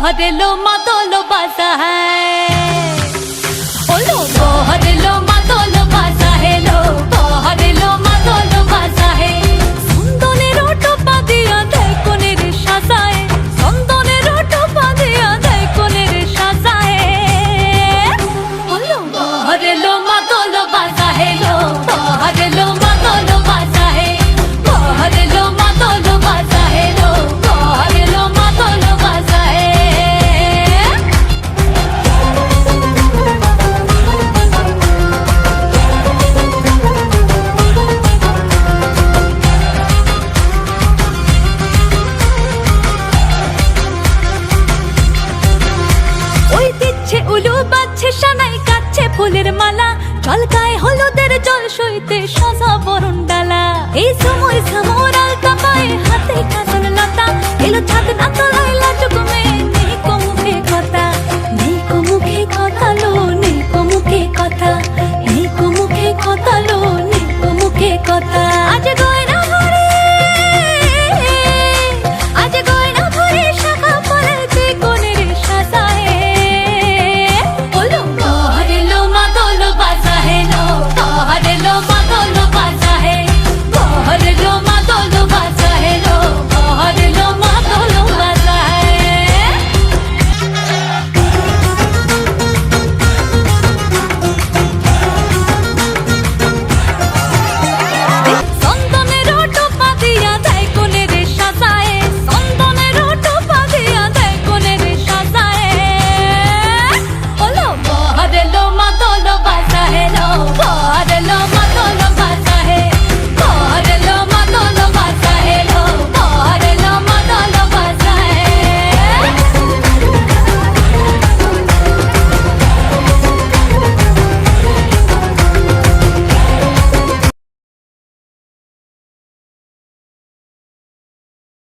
बहर लो मातोल बाजा है ओलो बहर लो मातोल बाजा है लो बहर लो मातोल बाजा है सुंदने रोटो पादिया देय कोने रे साजाए सुंदने रोटो पादिया देय कोने रे साजाए ओलो बहर लो मातोल बाजा है लो बहर लो मातोल बाजा है बहर लो मातोल बाजा है लो बहर लो मातोल बाजा है উলু বাজছে সানাই কাচ্ছে ফুলের মালা জলকায় হলুদের জল সইতে সাজা বরণ